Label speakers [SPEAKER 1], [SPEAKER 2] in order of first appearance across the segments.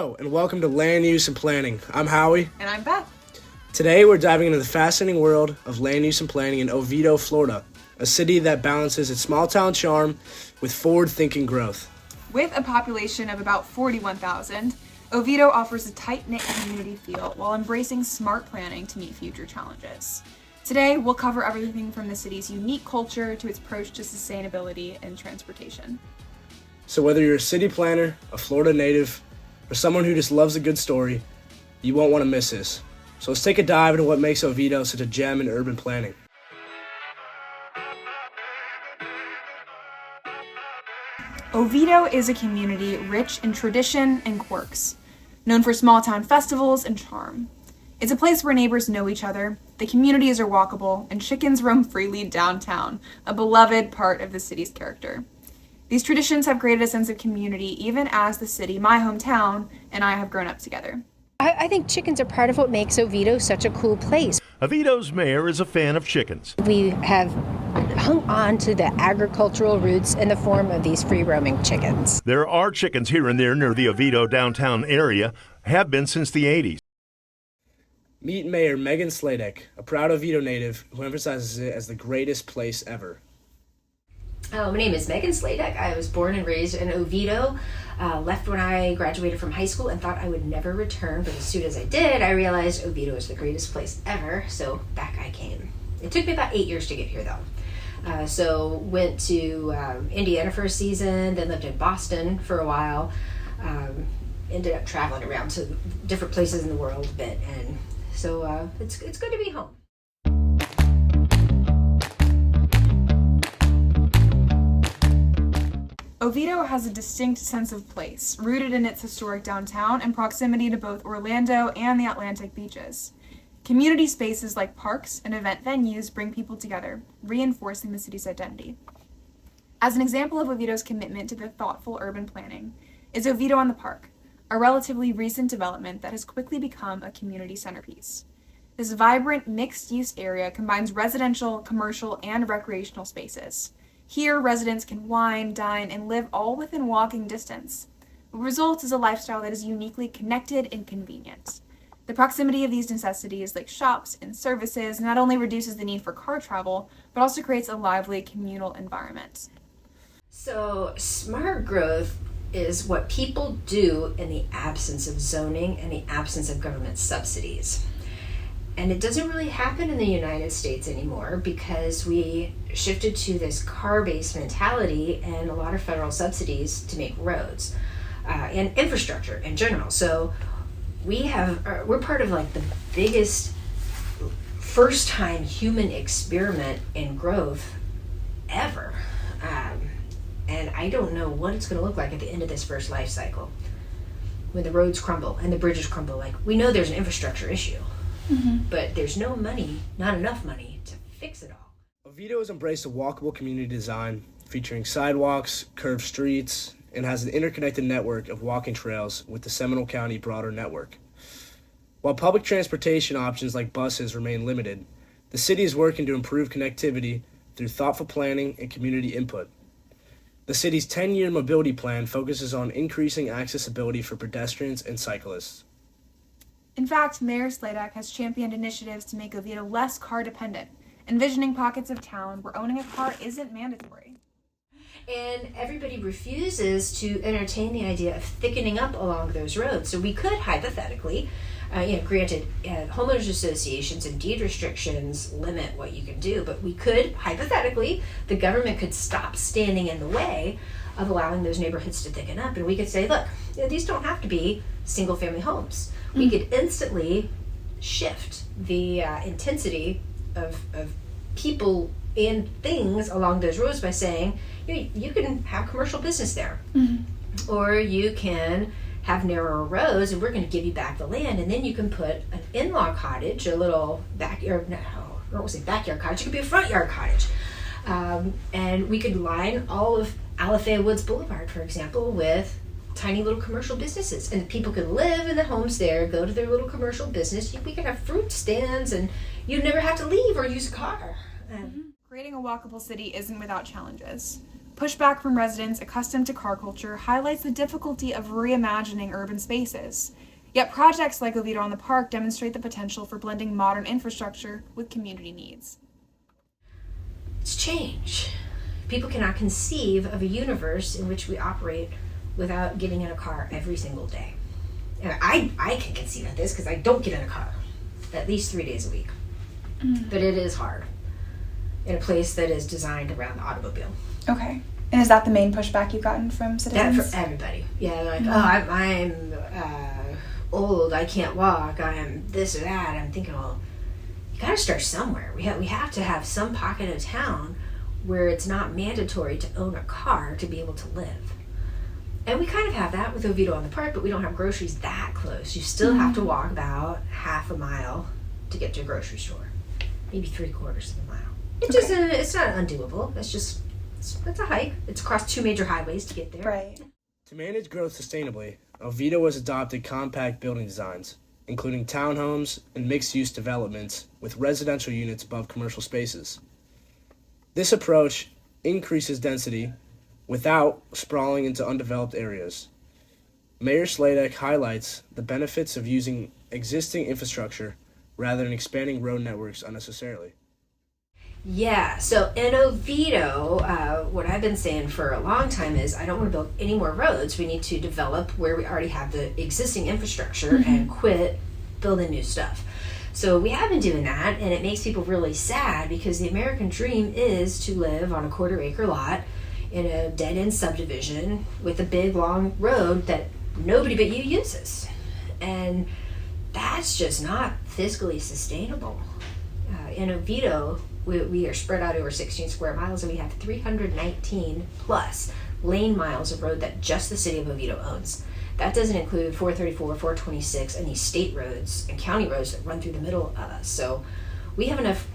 [SPEAKER 1] Hello, and welcome to Land Use and Planning. I'm Howie.
[SPEAKER 2] And I'm Beth.
[SPEAKER 1] Today, we're diving into the fascinating world of land use and planning in Oviedo, Florida, a city that balances its small-town charm with forward-thinking growth.
[SPEAKER 2] With a population of about 41,000, Oviedo offers a tight-knit community feel while embracing smart planning to meet future challenges. Today, we'll cover everything from the city's unique culture to its approach to sustainability and transportation.
[SPEAKER 1] So whether you're a city planner, a Florida native, or someone who just loves a good story, you won't want to miss this. So let's take a dive into what makes Oviedo such a gem in urban planning.
[SPEAKER 2] Oviedo is a community rich in tradition and quirks, known for small-town festivals and charm. It's a place where neighbors know each other, the communities are walkable, and chickens roam freely downtown, a beloved part of the city's character. These traditions have created a sense of community even as the city, my hometown, and I have grown up together.
[SPEAKER 3] I think chickens are part of what makes Oviedo such a cool place.
[SPEAKER 4] Oviedo's mayor is a fan of chickens.
[SPEAKER 3] We have hung on to the agricultural roots in the form of these free-roaming chickens.
[SPEAKER 4] There are chickens here and there near the Oviedo downtown area, have been since the 80s.
[SPEAKER 1] Meet Mayor Megan Sladek, a proud Oviedo native who emphasizes it as the greatest place ever.
[SPEAKER 5] My name is Megan Sladek. I was born and raised in Oviedo, left when I graduated from high school and thought I would never return, but as soon as I did, I realized Oviedo is the greatest place ever, so back I came. It took me about 8 years to get here though. So went to Indiana for a season, then lived in Boston for a while, ended up traveling around to different places in the world a bit, and so it's good to be home.
[SPEAKER 2] Oviedo has a distinct sense of place, rooted in its historic downtown and proximity to both Orlando and the Atlantic beaches. Community spaces like parks and event venues bring people together, reinforcing the city's identity. As an example of Oviedo's commitment to the thoughtful urban planning is Oviedo on the Park, a relatively recent development that has quickly become a community centerpiece. This vibrant, mixed-use area combines residential, commercial, and recreational spaces. Here, residents can wine, dine, and live all within walking distance. The result is a lifestyle that is uniquely connected and convenient. The proximity of these necessities, like shops and services, not only reduces the need for car travel, but also creates a lively communal environment.
[SPEAKER 5] So smart growth is what people do in the absence of zoning and the absence of government subsidies. And it doesn't really happen in the United States anymore because we shifted to this car-based mentality and a lot of federal subsidies to make roads and infrastructure in general. So we're part of like the biggest first-time human experiment in growth ever. And I don't know what it's going to look like at the end of this first life cycle when the roads crumble and the bridges crumble. Like, we know there's an infrastructure issue. But there's no money, not enough money, to fix it all.
[SPEAKER 1] Oviedo has embraced a walkable community design featuring sidewalks, curved streets, and has an interconnected network of walking trails with the Seminole County broader network. While public transportation options like buses remain limited, the city is working to improve connectivity through thoughtful planning and community input. The city's 10-year mobility plan focuses on increasing accessibility for pedestrians and cyclists.
[SPEAKER 2] In fact, Mayor Sladek has championed initiatives to make Oviedo less car-dependent, envisioning pockets of town where owning a car isn't mandatory.
[SPEAKER 5] And everybody refuses to entertain the idea of thickening up along those roads. So we could hypothetically, granted, homeowners associations and deed restrictions limit what you can do, but we could, hypothetically, the government could stop standing in the way of allowing those neighborhoods to thicken up. And we could say, look, these don't have to be single-family homes. We could instantly shift the intensity of people and things along those roads by saying, you can have commercial business there. Or you can have narrower roads and we're going to give you back the land, and then you can put an in-law cottage, a little backyard, no, I don't want to say backyard cottage, it could be a front yard cottage. And we could line all of Alafaya Woods Boulevard, for example, with tiny little commercial businesses, and people could live in the homes there, go to their little commercial business. We could have fruit stands and you'd never have to leave or use a car.
[SPEAKER 2] Creating a walkable city isn't without challenges. Pushback from residents accustomed to car culture highlights the difficulty of reimagining urban spaces. Yet projects like Oviedo on the Park demonstrate the potential for blending modern infrastructure with community needs.
[SPEAKER 5] It's change. People cannot conceive of a universe in which we operate without getting in a car every single day. And I can conceive of this because I don't get in a car at least 3 days a week. But it is hard in a place that is designed around the automobile.
[SPEAKER 2] Okay. And is that the main pushback you've gotten from citizens?
[SPEAKER 5] That for everybody. Yeah, like, I'm old, I can't walk, I'm this or that. I'm thinking, well, you gotta start somewhere. We have to have some pocket of town where it's not mandatory to own a car to be able to live. And we kind of have that with Oviedo on the Park, but we don't have groceries that close. You still have to walk about half a mile to get to a grocery store. Maybe 3/4 of a mile. It's not undoable. It's a hike. It's across 2 major highways to get there.
[SPEAKER 2] Right.
[SPEAKER 1] To manage growth sustainably, Oviedo has adopted compact building designs, including townhomes and mixed-use developments with residential units above commercial spaces. This approach increases density without sprawling into undeveloped areas. Mayor Sladek highlights the benefits of using existing infrastructure rather than expanding road networks unnecessarily.
[SPEAKER 5] Yeah, so in Oviedo, what I've been saying for a long time is I don't want to build any more roads. We need to develop where we already have the existing infrastructure and quit building new stuff. So we have been doing that, and it makes people really sad because the American dream is to live on a 1/4 acre lot in a dead-end subdivision with a big, long road that nobody but you uses. And that's just not fiscally sustainable. In Oviedo, we are spread out over 16 square miles, and we have 319 plus lane miles of road that just the city of Oviedo owns. That doesn't include 434, 426, and these state roads and county roads that run through the middle of us. So we have enough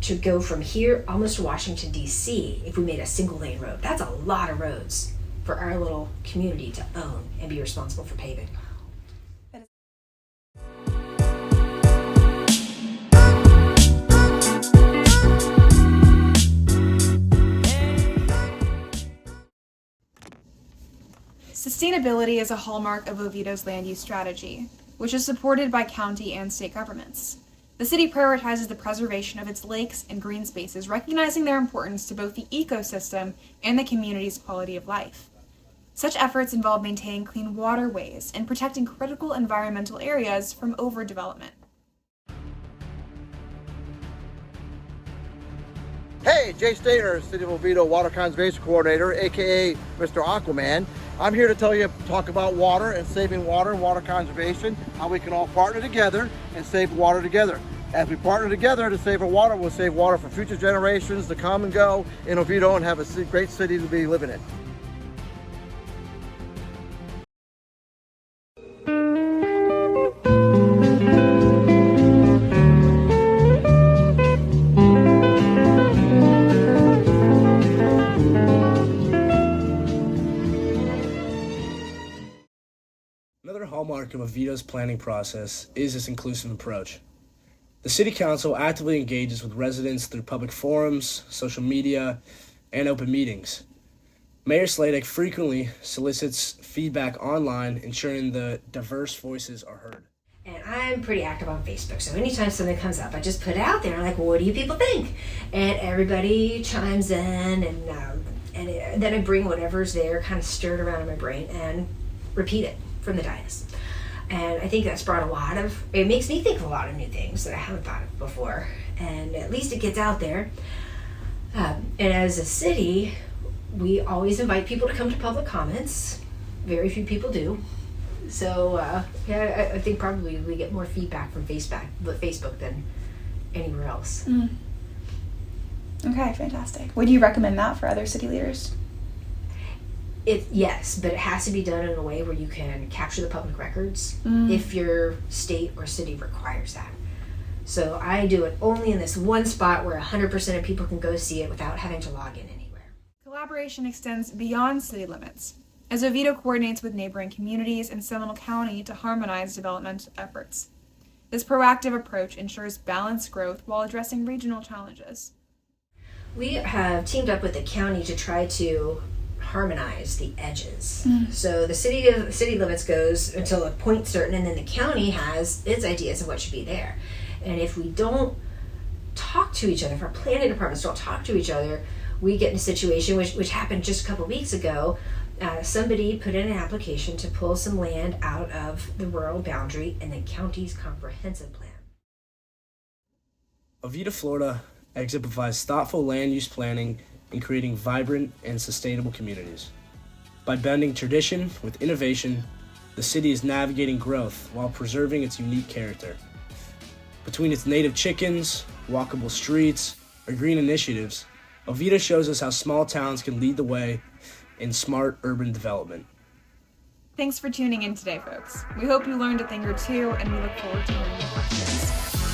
[SPEAKER 5] to go from here almost to Washington, D.C. if we made a single lane road. That's a lot of roads for our little community to own and be responsible for paving.
[SPEAKER 2] Sustainability is a hallmark of Oviedo's land use strategy, which is supported by county and state governments. The city prioritizes the preservation of its lakes and green spaces, recognizing their importance to both the ecosystem and the community's quality of life. Such efforts involve maintaining clean waterways and protecting critical environmental areas from overdevelopment.
[SPEAKER 6] Hey, Jay Stainer, City of Oviedo Water Conservation Coordinator, aka Mr. Aquaman. I'm here to talk about water and saving water and water conservation, how we can all partner together and save water together. As we partner together to save our water, we'll save water for future generations to come and go in Oviedo and have a great city to be living in.
[SPEAKER 1] Another hallmark of Oviedo's planning process is its inclusive approach. The City Council actively engages with residents through public forums, social media, and open meetings. Mayor Sladek frequently solicits feedback online, ensuring the diverse voices are heard.
[SPEAKER 5] And I'm pretty active on Facebook, so anytime something comes up, I just put it out there, like, what do you people think? And everybody chimes in, and then I bring whatever's there, kind of stirred around in my brain, and repeat it from the dais. And I think that's brought it makes me think of a lot of new things that I haven't thought of before. And at least it gets out there. And as a city, we always invite people to come to public comments. Very few people do. So I think probably we get more feedback from Facebook than anywhere else.
[SPEAKER 2] Okay, fantastic. Would you recommend that for other city leaders?
[SPEAKER 5] Yes, but it has to be done in a way where you can capture the public records if your state or city requires that. So I do it only in this one spot where 100% of people can go see it without having to log in anywhere.
[SPEAKER 2] Collaboration extends beyond city limits, as Oviedo coordinates with neighboring communities in Seminole County to harmonize development efforts. This proactive approach ensures balanced growth while addressing regional challenges.
[SPEAKER 5] We have teamed up with the county to try to harmonize the edges. So the city limits goes until a point certain, and then the county has its ideas of what should be there. And if we don't talk to each other, if our planning departments don't talk to each other, we get in a situation which happened just a couple weeks ago. Somebody put in an application to pull some land out of the rural boundary in the county's comprehensive plan.
[SPEAKER 1] Avita, Florida exemplifies thoughtful land use planning and creating vibrant and sustainable communities. By blending tradition with innovation, the city is navigating growth while preserving its unique character. Between its native chickens, walkable streets, or green initiatives, Avita shows us how small towns can lead the way in smart urban development.
[SPEAKER 2] Thanks for tuning in today, folks. We hope you learned a thing or two, and we look forward to hearing your questions.